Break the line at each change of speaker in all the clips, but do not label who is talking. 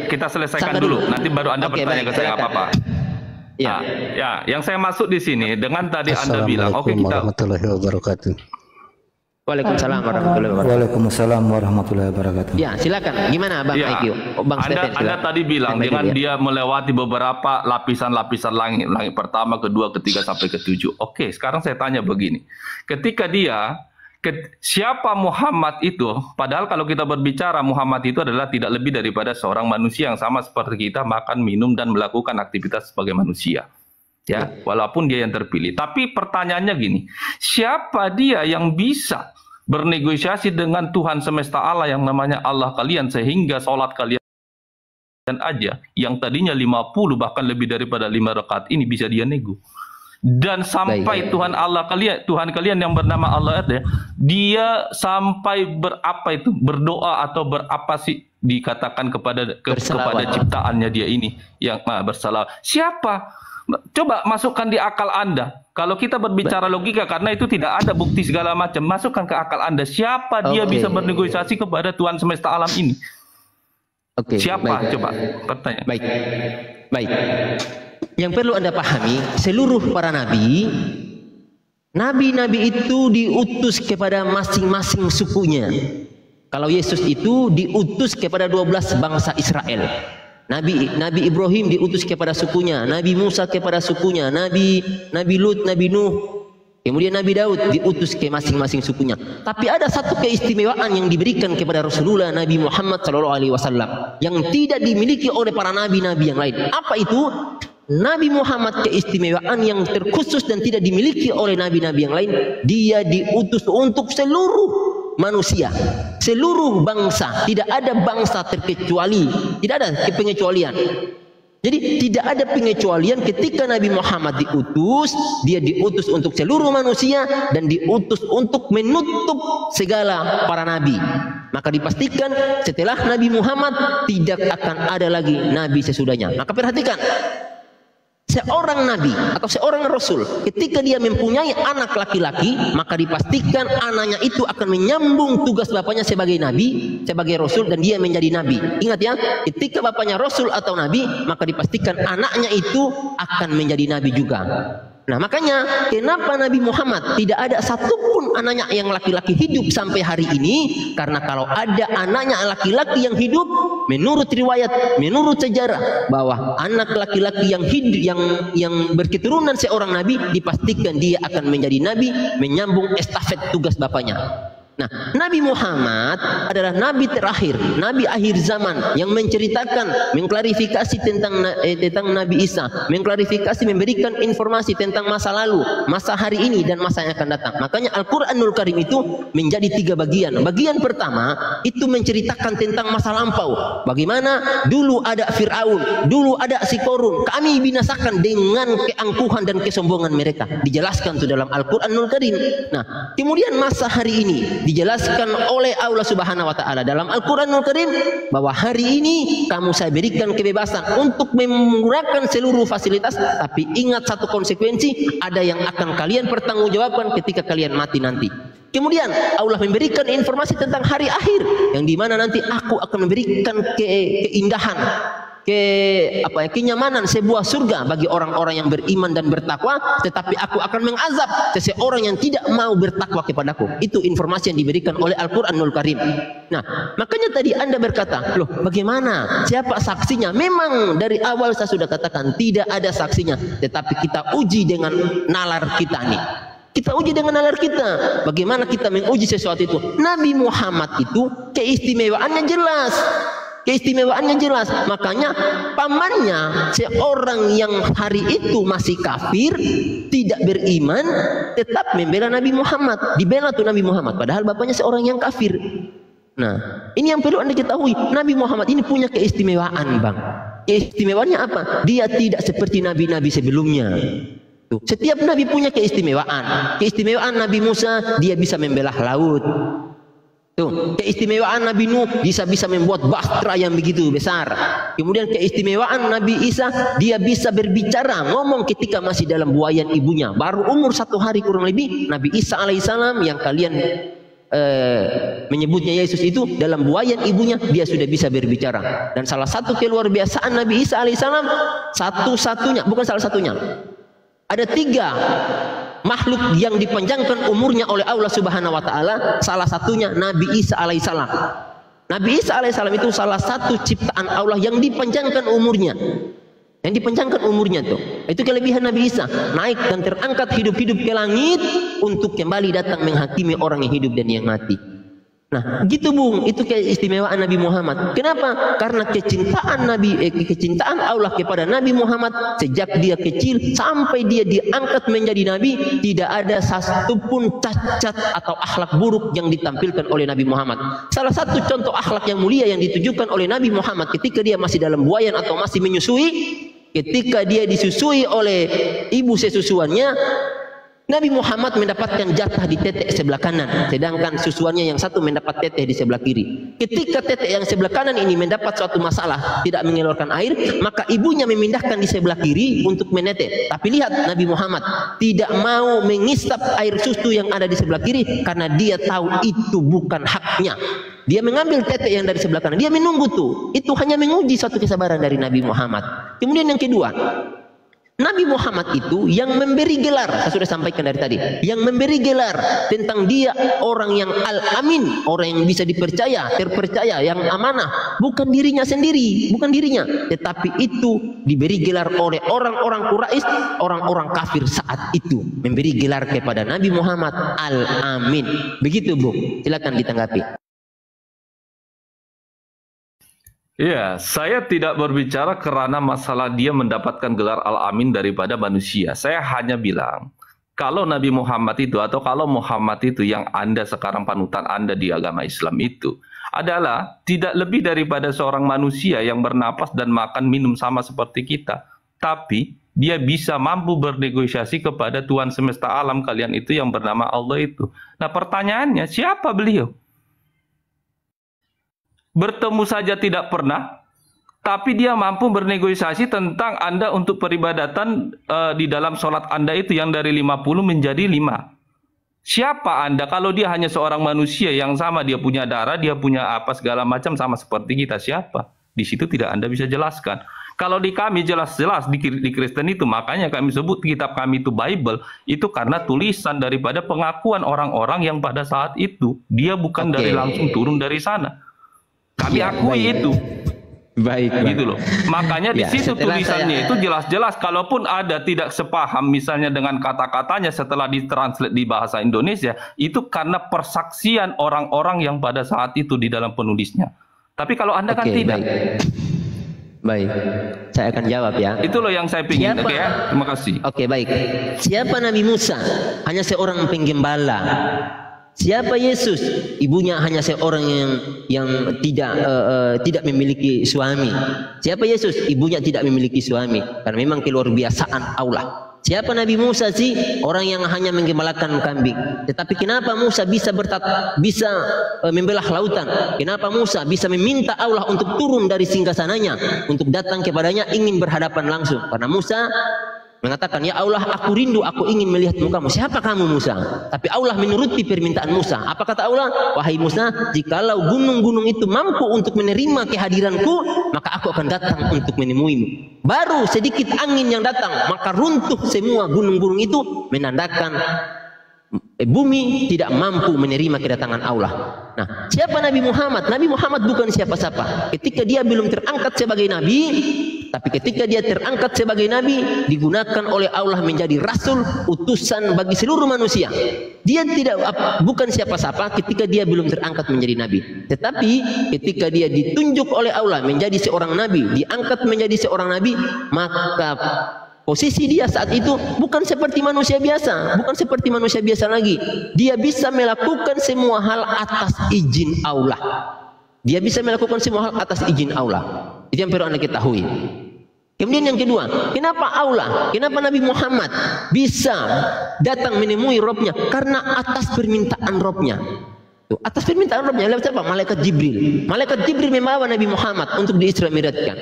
kita selesaikan dulu. Nanti baru Anda bertanya ke saya apa-apa.
Ya.
Yang saya maksud di sini dengan tadi Anda bilang, oke kita.
Warahmatullahi wabarakatuh.
Waalaikumsalam warahmatullahi wabarakatuh.
Waalaikumsalam warahmatullahi wabarakatuh.
Ya, silakan. Gimana Bang IQ? Bang Stephen,
Anda tadi bilang dengan dia melewati beberapa lapisan-lapisan langit pertama, kedua, ketiga sampai ketujuh. Oke, sekarang saya tanya begini. Ketika siapa Muhammad itu? Padahal kalau kita berbicara Muhammad itu adalah tidak lebih daripada seorang manusia yang sama seperti kita, makan, minum dan melakukan aktivitas sebagai manusia. Ya, walaupun dia yang terpilih. Tapi pertanyaannya gini, siapa dia yang bisa bernegosiasi dengan Tuhan semesta Allah yang namanya Allah kalian sehingga sholat kalian aja yang tadinya 50 bahkan lebih daripada 5 rakaat ini bisa dia nego. Dan sampai Tuhan kalian yang bernama Allah itu, dia sampai berdoa atau berapa sih dikatakan kepada ciptaannya dia ini yang bersalah. Siapa? Coba masukkan di akal Anda. Kalau kita berbicara logika, karena itu tidak ada bukti segala macam, masukkan ke akal Anda. Siapa dia bisa bernegosiasi kepada Tuhan semesta alam ini? Siapa? Coba pertanyaan.
Baik. Yang perlu Anda pahami, seluruh para nabi itu diutus kepada masing-masing sukunya. Kalau Yesus itu diutus kepada 12 bangsa Israel. Nabi Ibrahim diutus kepada sukunya, Nabi Musa kepada sukunya, Nabi Lut, Nabi Nuh, kemudian Nabi Daud diutus ke masing-masing sukunya. Tapi ada satu keistimewaan yang diberikan kepada Rasulullah Nabi Muhammad SAW yang tidak dimiliki oleh para nabi-nabi yang lain. Apa itu? Nabi Muhammad keistimewaan yang terkhusus dan tidak dimiliki oleh nabi-nabi yang lain. Dia diutus untuk seluruh manusia, seluruh bangsa, tidak ada bangsa terkecuali, tidak ada pengecualian. Jadi tidak ada pengecualian ketika Nabi Muhammad diutus, dia diutus untuk seluruh manusia dan diutus untuk menutup segala para nabi. Maka dipastikan setelah Nabi Muhammad tidak akan ada lagi nabi sesudahnya. Maka perhatikan, seorang nabi atau seorang rasul ketika dia mempunyai anak laki-laki, maka dipastikan anaknya itu akan menyambung tugas bapaknya sebagai nabi, sebagai rasul, dan dia menjadi nabi. Ingat ya, ketika bapaknya rasul atau nabi, maka dipastikan anaknya itu akan menjadi nabi juga. Nah, makanya kenapa Nabi Muhammad tidak ada satupun anaknya yang laki-laki hidup sampai hari ini? Karena kalau ada anaknya laki-laki yang hidup, menurut riwayat, menurut sejarah, bahwa anak laki-laki yang hidup yang berketurunan seorang nabi, dipastikan dia akan menjadi nabi, menyambung estafet tugas bapaknya. Nah, Nabi Muhammad adalah nabi terakhir, nabi akhir zaman yang menceritakan, mengklarifikasi tentang Nabi Isa, mengklarifikasi, memberikan informasi tentang masa lalu, masa hari ini, dan masa yang akan datang. Makanya Al-Quranul Karim itu menjadi 3 bagian. Bagian pertama itu menceritakan tentang masa lampau. Bagaimana dulu ada Fir'aun, dulu ada si Korun, kami binasakan dengan keangkuhan dan kesombongan mereka. Dijelaskan itu dalam Al-Quranul Karim. Nah, kemudian masa hari ini dijelaskan oleh Allah Subhanahu wa taala dalam Al-Qur'anul Karim bahwa hari ini kamu saya berikan kebebasan untuk menggunakan seluruh fasilitas, tapi ingat satu konsekuensi, ada yang akan kalian pertanggungjawabkan ketika kalian mati nanti. Kemudian Allah memberikan informasi tentang hari akhir yang dimana nanti aku akan memberikan keindahan, kenyamanan sebuah surga bagi orang-orang yang beriman dan bertakwa, tetapi aku akan mengazab seseorang yang tidak mau bertakwa kepadaku. Itu informasi yang diberikan oleh Al-Quranul Karim. Nah, makanya tadi Anda berkata, loh bagaimana? Siapa saksinya? Memang dari awal saya sudah katakan tidak ada saksinya, tetapi kita uji dengan nalar kita nih. Kita uji dengan nalar kita. Bagaimana kita menguji sesuatu itu? Nabi Muhammad itu keistimewaannya jelas. Keistimewaannya jelas. Makanya pamannya, seorang yang hari itu masih kafir, tidak beriman, tetap membela Nabi Muhammad. Dibela tuh Nabi Muhammad, padahal bapaknya seorang yang kafir. Nah, ini yang perlu Anda ketahui. Nabi Muhammad ini punya keistimewaan, Bang. Keistimewaannya apa? Dia tidak seperti nabi-nabi sebelumnya. Tuh, setiap nabi punya keistimewaan. Keistimewaan Nabi Musa, dia bisa membelah laut. Tuh, keistimewaan Nabi Nuh bisa membuat bahtera yang begitu besar. Kemudian keistimewaan Nabi Isa, dia bisa berbicara, ngomong ketika masih dalam buayan ibunya. Baru umur 1 hari kurang lebih, Nabi Isa alaihissalam yang kalian menyebutnya Yesus itu dalam buayan ibunya dia sudah bisa berbicara. Dan salah satu keluar biasaan Nabi Isa alaihissalam, satu-satunya, bukan salah satunya, ada 3 makhluk yang dipanjangkan umurnya oleh Allah Subhanahu wa taala, salah satunya Nabi Isa alaihissalam. Nabi Isa alaihissalam itu salah satu ciptaan Allah yang dipanjangkan umurnya. Yang dipanjangkan umurnya tuh. Itu kelebihan Nabi Isa, naik dan terangkat hidup-hidup ke langit untuk kembali datang menghakimi orang yang hidup dan yang mati. Nah, gitu Bung, itu keistimewaan Nabi Muhammad. Kenapa? Karena kecintaan Allah kepada Nabi Muhammad sejak dia kecil sampai dia diangkat menjadi nabi, tidak ada satu pun cacat atau akhlak buruk yang ditampilkan oleh Nabi Muhammad. Salah satu contoh akhlak yang mulia yang ditujukan oleh Nabi Muhammad ketika dia masih dalam buayan atau masih menyusui, ketika dia disusui oleh ibu sesusuannya, Nabi Muhammad mendapatkan jatah di tetek sebelah kanan, sedangkan susuannya yang satu mendapat tetek di sebelah kiri. Ketika tetek yang sebelah kanan ini mendapat suatu masalah, tidak mengeluarkan air, maka ibunya memindahkan di sebelah kiri untuk menetes. Tapi lihat, Nabi Muhammad tidak mau mengisap air susu yang ada di sebelah kiri karena dia tahu itu bukan haknya. Dia mengambil tetek yang dari sebelah kanan, dia menunggu tuh. Itu hanya menguji suatu kesabaran dari Nabi Muhammad. Kemudian yang kedua, Nabi Muhammad itu yang memberi gelar, saya sudah sampaikan dari tadi, yang memberi gelar tentang dia orang yang al-amin, orang yang bisa dipercaya, terpercaya, yang amanah, bukan dirinya sendiri, bukan dirinya, tetapi itu diberi gelar oleh orang-orang Quraisy, orang-orang kafir saat itu, memberi gelar kepada Nabi Muhammad al-amin. Begitu Bu, silakan ditanggapi.
Ya, saya tidak berbicara karena masalah dia mendapatkan gelar Al-Amin daripada manusia. Saya hanya bilang, kalau Nabi Muhammad itu atau kalau Muhammad itu yang Anda sekarang panutan Anda di agama Islam itu adalah tidak lebih daripada seorang manusia yang bernapas dan makan minum sama seperti kita. Tapi dia bisa mampu bernegosiasi kepada Tuhan semesta alam kalian itu yang bernama Allah itu. Nah, pertanyaannya, siapa beliau? Bertemu saja tidak pernah, tapi dia mampu bernegosiasi tentang Anda untuk peribadatan di dalam sholat Anda itu yang dari 50 menjadi 5. Siapa Anda kalau dia hanya seorang manusia yang sama, dia punya darah, dia punya apa segala macam sama seperti kita, siapa? Di situ tidak Anda bisa jelaskan. Kalau di kami jelas-jelas di Kristen itu, makanya kami sebut kitab kami itu Bible, itu karena tulisan daripada pengakuan orang-orang yang pada saat itu, dia bukan dari langsung turun dari sana. Kami akui itu.
Baik,
gitu loh. Makanya di situ tulisannya itu jelas-jelas, kalaupun ada tidak sepaham misalnya dengan kata-katanya setelah ditranslate di bahasa Indonesia, itu karena persaksian orang-orang yang pada saat itu di dalam penulisnya. Tapi kalau Anda kan tidak.
Baik, saya akan jawab ya.
Itu loh yang saya ingin. Oke ya, terima kasih.
Oke, baik. Siapa Nabi Musa? Hanya seorang penggembala. Siapa Yesus? Ibunya hanya seorang yang tidak memiliki suami. Siapa Yesus? Ibunya tidak memiliki suami. Karena memang keluar biasaan Allah. Siapa Nabi Musa sih? Orang yang hanya menggembalakan kambing. Tetapi kenapa Musa bisa membelah lautan? Kenapa Musa bisa meminta Allah untuk turun dari singgasananya untuk datang kepadanya ingin berhadapan langsung? Karena Musa mengatakan, ya Allah, aku rindu, aku ingin melihat mukamu. Siapa kamu Musa? Tapi Allah menuruti permintaan Musa. Apa kata Allah? Wahai Musa, jikalau gunung-gunung itu mampu untuk menerima kehadiranku, maka aku akan datang untuk menemuimu. Baru sedikit angin yang datang, maka runtuh semua gunung-gunung itu, menandakan bumi tidak mampu menerima kedatangan Allah. Nah, siapa Nabi Muhammad? Nabi Muhammad bukan siapa-siapa. Ketika dia belum terangkat sebagai nabi, tapi ketika dia terangkat sebagai nabi, digunakan oleh Allah menjadi rasul, utusan bagi seluruh manusia. Dia bukan siapa-siapa ketika dia belum terangkat menjadi nabi. Tetapi ketika dia ditunjuk oleh Allah menjadi seorang nabi, diangkat menjadi seorang nabi, maka posisi dia saat itu bukan seperti manusia biasa, bukan seperti manusia biasa lagi. Dia bisa melakukan semua hal atas izin Allah. Dia bisa melakukan semua hal atas izin Allah. Itu yang perlu Anda ketahui. Kemudian yang kedua, kenapa Nabi Muhammad bisa datang menemui Robnya? Karena atas permintaan Robnya. Atas permintaan Robnya, lewat siapa? Malaikat Jibril. Malaikat Jibril membawa Nabi Muhammad untuk di Isra Mi'rajkan.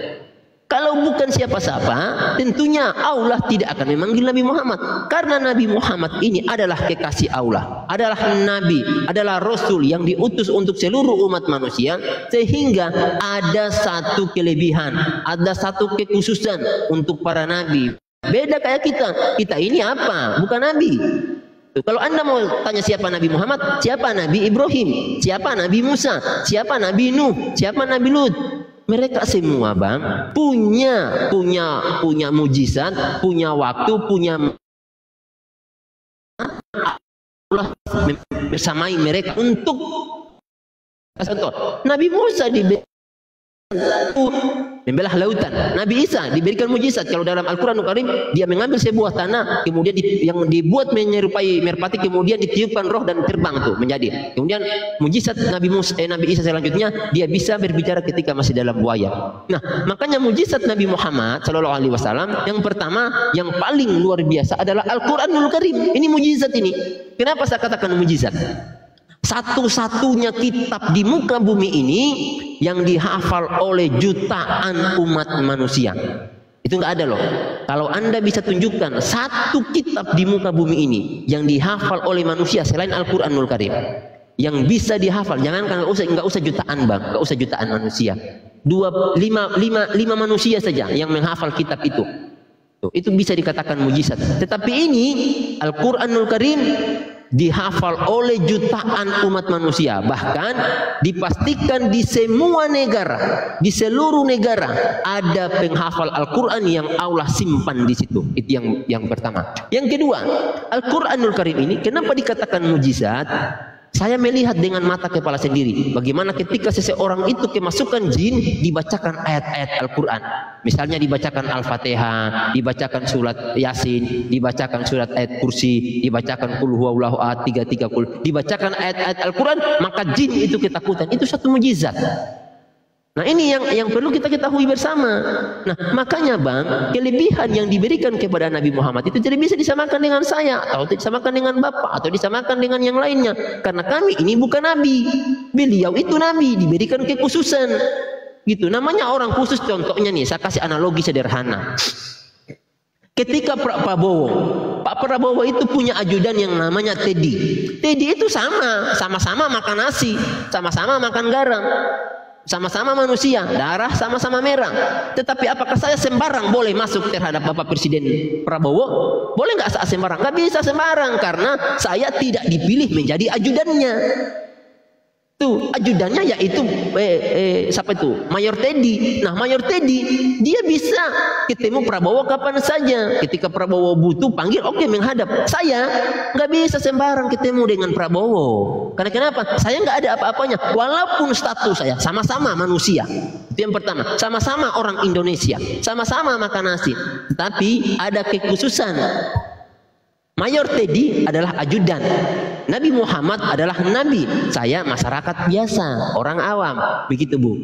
Kalau Kalau bukan siapa-siapa, tentunya Allah tidak akan memanggil Nabi Muhammad. Karena Nabi Muhammad ini adalah kekasih Allah, adalah Nabi, adalah Rasul yang diutus untuk seluruh umat manusia, sehingga ada satu kelebihan, ada satu kekhususan untuk para Nabi. Beda kayak kita ini apa? Bukan Nabi. Kalau Anda mau tanya siapa Nabi Muhammad, siapa Nabi Ibrahim, siapa Nabi Musa, siapa Nabi Nuh, siapa Nabi Lut, mereka semua bang punya mujizat, punya waktu, punya Allah bersamai mereka untuk contoh. Nabi Musa membelah lautan. Nabi Isa diberikan mujizat. Kalau dalam Al-Quranul Karim, dia mengambil sebuah tanah, kemudian yang dibuat menyerupai merpati, kemudian ditiupkan roh dan terbang tuh menjadi. Kemudian mujizat Nabi Isa selanjutnya, dia bisa berbicara ketika masih dalam buaya. Nah, makanya mujizat Nabi Muhammad Shallallahu Alaihi Wasallam yang pertama, yang paling luar biasa adalah Al-Quranul Karim. Ini mujizat ini. Kenapa saya katakan mujizat? Satu-satunya kitab di muka bumi ini yang dihafal oleh jutaan umat manusia. Itu nggak ada loh. Kalau Anda bisa tunjukkan satu kitab di muka bumi ini yang dihafal oleh manusia selain Al-Quranul Karim, yang bisa dihafal, jangan nggak usah jutaan bang, nggak usah jutaan manusia, lima manusia saja yang menghafal kitab itu. Itu bisa dikatakan mujizat. Tetapi ini Al-Quranul Karim dihafal oleh jutaan umat manusia, bahkan dipastikan di semua negara, di seluruh negara ada penghafal Al-Quran yang Allah simpan di situ. Itu yang pertama. Yang kedua, Al-Quranul Karim ini kenapa dikatakan mujizat? Saya melihat dengan mata kepala sendiri bagaimana ketika seseorang itu kemasukan jin, dibacakan ayat-ayat Al-Quran. Misalnya dibacakan Al-Fatihah, dibacakan surat Yasin, dibacakan surat ayat kursi, dibacakan Qul huwallahu ahad 33 dibacakan ayat-ayat Al-Quran, maka jin itu ketakutan. Itu satu mujizat. Nah, ini yang perlu kita ketahui bersama. Nah, makanya bang, kelebihan yang diberikan kepada Nabi Muhammad itu tidak bisa disamakan dengan saya, atau disamakan dengan bapak, atau disamakan dengan yang lainnya. Karena kami ini bukan Nabi. Beliau itu Nabi, diberikan kekhususan. Gitu, namanya orang khusus. Contohnya nih, saya kasih analogi sederhana. Ketika Pak Prabowo itu punya ajudan yang namanya Teddy. Teddy itu sama-sama makan nasi, sama-sama makan garam. Sama-sama manusia, darah sama-sama merah. Tetapi apakah saya sembarang boleh masuk terhadap Bapak Presiden Prabowo? Boleh nggak saya sembarang? Nggak bisa sembarang, karena saya tidak dipilih menjadi ajudannya. Tuh, ajudannya yaitu siapa itu? Mayor Teddy. Nah, Mayor Teddy dia bisa ketemu Prabowo kapan saja. Ketika Prabowo butuh panggil, oke, menghadap. Saya nggak bisa sembarang ketemu dengan Prabowo. Karena kenapa? Saya nggak ada apa-apanya. Walaupun status saya sama-sama manusia. Itu yang pertama. Sama-sama orang Indonesia. Sama-sama makan nasi. Tetapi ada kekhususan. Mayor Teddy adalah ajudan. Nabi Muhammad adalah nabi. Saya masyarakat biasa, orang awam. Begitu, Bu.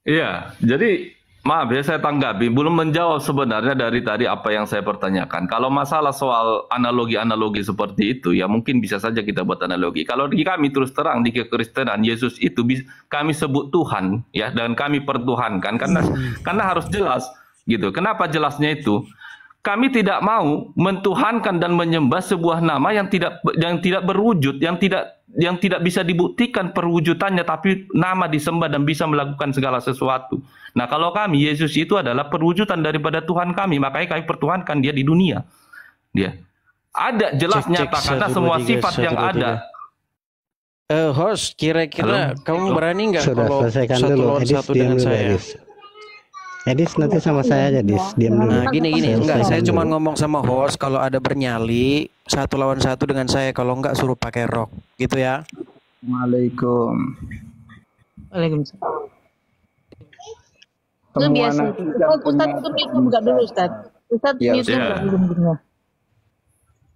Iya, jadi maaf ya, saya tanggapi, belum menjawab sebenarnya dari tadi apa yang saya pertanyakan. Kalau masalah soal analogi-analogi seperti itu, ya mungkin bisa saja kita buat analogi. Kalau di kami terus terang di kekristenan, Yesus itu kami sebut Tuhan, ya, dan kami pertuhankan karena harus jelas, gitu. Kenapa jelasnya itu? Kami tidak mau mentuhankan dan menyembah sebuah nama yang tidak berwujud, yang tidak bisa dibuktikan perwujudannya, tapi nama disembah dan bisa melakukan segala sesuatu. Nah, kalau kami, Yesus itu adalah perwujudan daripada Tuhan kami, makanya kami pertuhankan dia di dunia. Dia ada jelas nyata karena semua sifat yang ada.
Host, kira-kira kamu berani nggak kalau satu lawan satu dengan saya?
Edis nanti sama saya aja, Dis. Diam dulu.
Nah, gini. Enggak, saya cuma ngomong sama host kalau ada bernyali satu lawan satu dengan saya, kalau enggak suruh pakai rok. Gitu ya.
Waalaikumsalam. Itu biasa. Ustaz itu buka dulu, Ustaz. Ustaz mute dulu.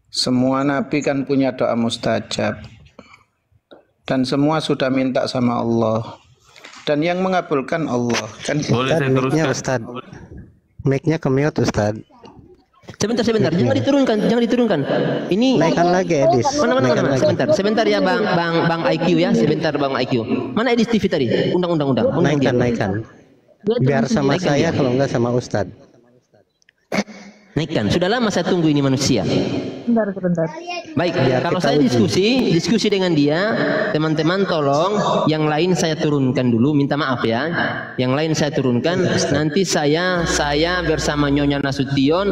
Semua nabi kan punya doa mustajab. Dan semua sudah minta sama Allah. Dan yang mengabulkan Allah kan.
Boleh saya teruskan?
Ustaz. Mic-nya ke mute, Ustaz.
Sebentar, jangan diturunkan. Ini
Naikkan lagi Edis.
mana.
Naikkan lagi.
Sebentar ya Bang IQ ya, sebentar Bang IQ. Mana Edis TV tadi? Undang.
Naikkan. Biar sama saya kalau enggak sama Ustadz.
Naikkan. Sudah lama saya tunggu ini manusia.
Sebentar.
Baik,
Biar
kalau
kita
saya
uji.
diskusi dengan dia, teman-teman tolong yang lain saya turunkan dulu, minta maaf ya. Yang lain saya turunkan, nanti saya bersama Nyonya Nasution,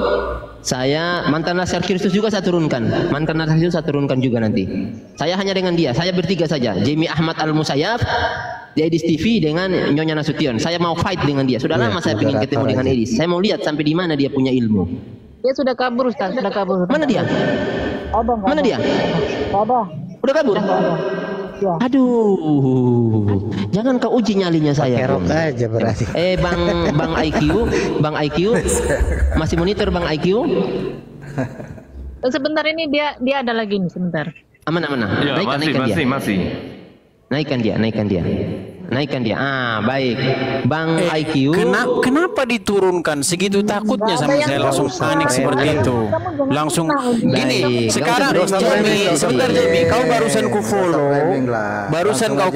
saya mantan Laskar Kristus juga saya turunkan. Mantan Laskar Kristus saya turunkan juga nanti. Saya hanya dengan dia, saya bertiga saja. Jamie Ahmad Al-Musayyab, di Edis TV dengan Nyonya Nasution. Saya mau fight dengan dia. Sudah lama saya ingin ketemu dengan Edis. Saya mau lihat sampai di mana dia punya ilmu.
Dia sudah kabur, Ustaz.
Mana dia? Mana dia?
Ada.
Udah kabur?
Ya.
Aduh, jangan kau uji nyalinya saya.
Kerok aja berarti.
Bang IQ, masih monitor Bang IQ?
Sebentar ini dia ada lagi nih sebentar.
Aman.
Ya, masih.
Naikkan dia. Baik. Bang IQ.
Kenapa diturunkan? Segitu takutnya sama saya langsung panik seperti itu. Langsung gini. Sekarang sebentar Jamie, kau barusan ku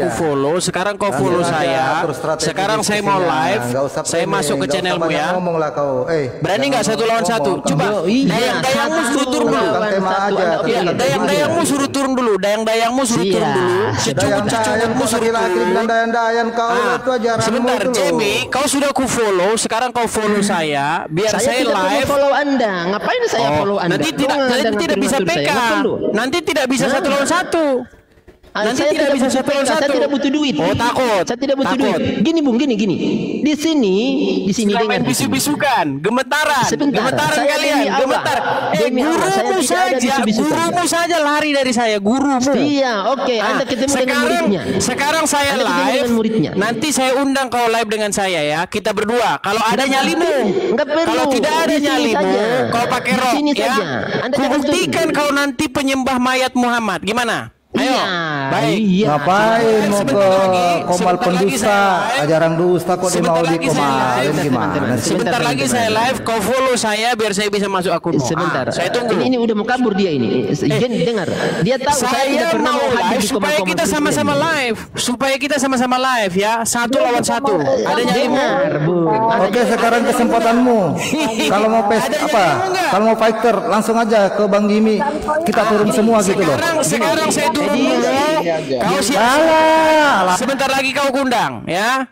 follow, sekarang kau follow saya. Sekarang saya mau live, saya masuk ke channelmu ya. Berani nggak 1 lawan 1? Coba. Dayang-dayangmu suruh turun dulu. Dayang-dayangmu suruh turun dulu. Secucuk-cucukmu suruh turun. Sebentar Jamie, kau sudah ku follow, sekarang kau follow saya biar saya live.
Follow Anda. Ngapain saya follow Anda?
Nanti tidak bisa PK. Nanti tidak bisa 1 lawan 1. Nanti
saya
tidak bisa 1 lawan 1.
Saya tidak butuh duit.
Oh, takut.
Saya tidak butuh duit. Gini Bung, gini. Di sini
Suka main
dengan
bisu-bisukan, gemetaran kalian, gemetar. Gurumu saja lari dari saya, gurumu.
Iya, oke. Anda ketemu dengan muridnya.
Sekarang saya live. Nanti saya undang kau live dengan saya ya. Kita berdua. Kalau ada nyalimu, kalau tidak ada nyalimu, kau pakai rok ya. Ku buktikan kau nanti penyembah mayat Muhammad. Gimana? Ayo, baik.
Ngapain mau ke Komal pendusta, ajaran dusta kok dia mau di Komalin gimana?
Sebentar lagi saya live, kau follow saya biar saya bisa masuk akun.
Sebentar.
Saya tunggu.
Ini udah mau kabur dia ini. Dengar. Dia tahu saya tidak pernah mau hadir di
supaya kita sama-sama live. Supaya kita sama-sama live ya. 1 lawan 1. Ada nyalimu.
Oke, sekarang kesempatanmu. Kalau mau kalau mau fighter langsung aja ke Bang Jimmy. Kita turun semua gitu loh.
Sekarang saya turun. Kau sebentar lagi kau undang ya.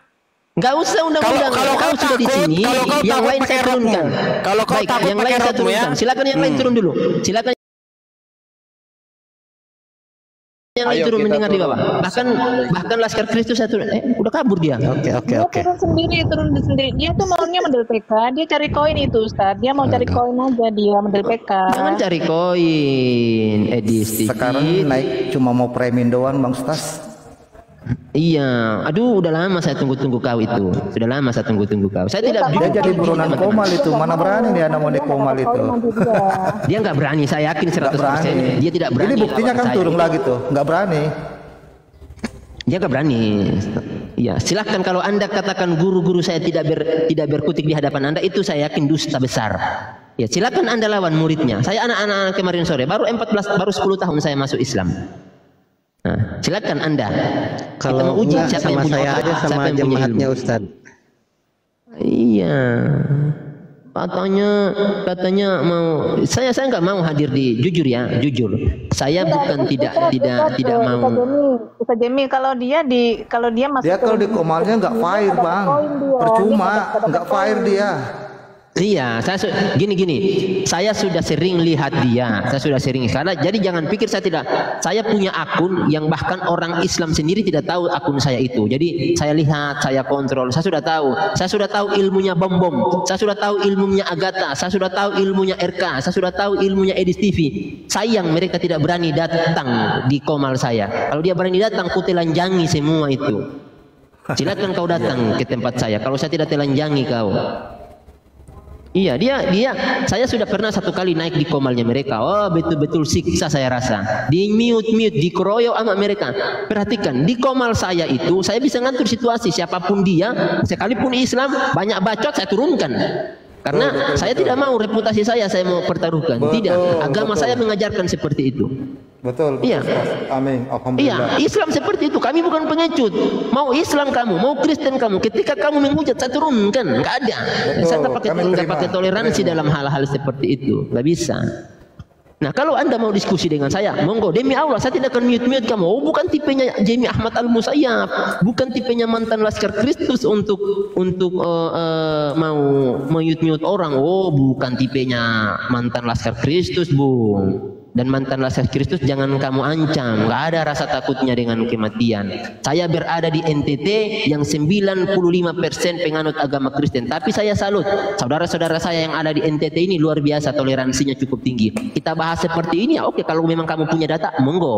Enggak usah undang-undang. Kalau kau sudah di sini, yang lain saya turunkan.
Kalau kau takut
yang lain saya turunkan. Silakan yang lain turun dulu. Silakan yang lain turun mendengar di bawah. Bahkan Laskar Kristus saya turun. Udah kabur dia.
Oke.
Turun sendiri. Dia tuh maunya model PK. Dia cari koin itu, Ustaz. Dia mau cari koin aja dia model PK.
Jangan cari koin, Edis.
Sekarang naik cuma mau premin doang, Bang Stas.
Iya, aduh udah lama saya tunggu-tunggu kau itu. Sudah lama saya tunggu-tunggu kau. Saya tidak
Dia jadi buronan Komal itu. Mana berani dia mau di Komal itu.
Dia nggak berani, saya yakin 100%. Dia tidak berani.
Ini buktinya kan turun lagi tuh, nggak berani.
Dia nggak berani. Ya, silahkan kalau Anda katakan guru-guru saya tidak berkutik di hadapan Anda, itu saya yakin dusta besar. Ya, silakan Anda lawan muridnya. Saya anak-anak kemarin sore baru 10 tahun saya masuk Islam. Nah, silakan Anda.
Kalau
kita mau uji
siapa
yang
sama
punya
saya
otak,
aja sama
siapa yang punya
jemaatnya
ilmu.
Ustad.
Iya. Katanya mau saya nggak mau hadir di jujur. Saya bukan tidak mau.
Ustaz Jemi kalau dia masuk
Dia kalau di Komalnya nggak fire, Bang. Percuma, nggak fire dia.
Iya, saya sudah sering lihat dia, karena jadi jangan pikir saya punya akun yang bahkan orang Islam sendiri tidak tahu akun saya itu. Jadi saya lihat, saya kontrol, saya sudah tahu ilmunya Bom, saya sudah tahu ilmunya Agatha, saya sudah tahu ilmunya RK, saya sudah tahu ilmunya Edis TV. Sayang mereka tidak berani datang di Komal saya. Kalau dia berani datang, ku telanjangi semua itu. Silakan kau datang ke tempat saya. Kalau saya tidak telanjangi kau. Iya, saya sudah pernah 1 kali naik di Komalnya mereka. Oh, betul-betul siksa saya rasa. Di mute, dikeroyok sama mereka. Perhatikan, di Komal saya itu, saya bisa ngatur situasi siapapun dia, sekalipun Islam, banyak bacot saya turunkan. Karena saya tidak mau reputasi saya mau pertaruhkan. Tidak, agama saya mengajarkan seperti itu.
Betul.
Iya.
Amin. Alhamdulillah.
Iya, Islam seperti itu. Kami bukan pengecut. Mau Islam kamu, mau Kristen kamu, ketika kamu menghujat saya turunkan, nggak ada. Saya nggak pakai toleransi dalam hal-hal seperti itu, nggak bisa. Nah, kalau Anda mau diskusi dengan saya, monggo, demi Allah saya tidak akan mute kamu. Oh, bukan tipenya Jami Ahmad Al-Musayyab, bukan tipenya mantan Laskar Kristus untuk mau mute orang. Oh, bukan tipenya mantan Laskar Kristus, Bung. Dan mantan Laskar Kristus jangan kamu ancam, nggak ada rasa takutnya dengan kematian. Saya berada di NTT yang 95% penganut agama Kristen, tapi saya salut saudara-saudara saya yang ada di NTT ini luar biasa, toleransinya cukup tinggi. Kita bahas seperti ini ya, oke, kalau memang kamu punya data, monggo.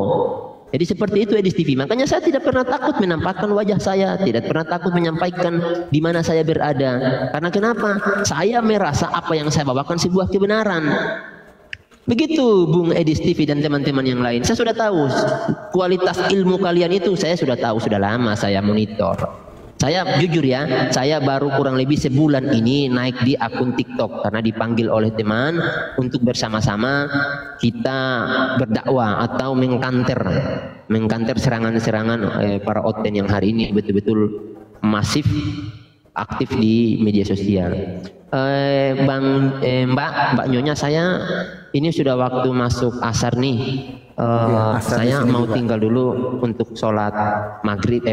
Jadi seperti itu Edis TV. Makanya saya tidak pernah takut menampakkan wajah saya, tidak pernah takut menyampaikan di mana saya berada. Karena kenapa? Saya merasa apa yang saya bawakan sebuah kebenaran. Begitu Bung Edis TV dan teman-teman yang lain. Saya sudah tahu kualitas ilmu kalian itu, saya sudah tahu, sudah lama saya monitor. Saya jujur ya, saya baru kurang lebih sebulan ini naik di akun TikTok karena dipanggil oleh teman untuk bersama-sama kita berdakwah atau mengkanter serangan-serangan para oten yang hari ini betul-betul masif aktif di media sosial. Mbak Nyonya, saya ini sudah waktu masuk asar nih. Saya mau tinggal dulu untuk sholat maghrib,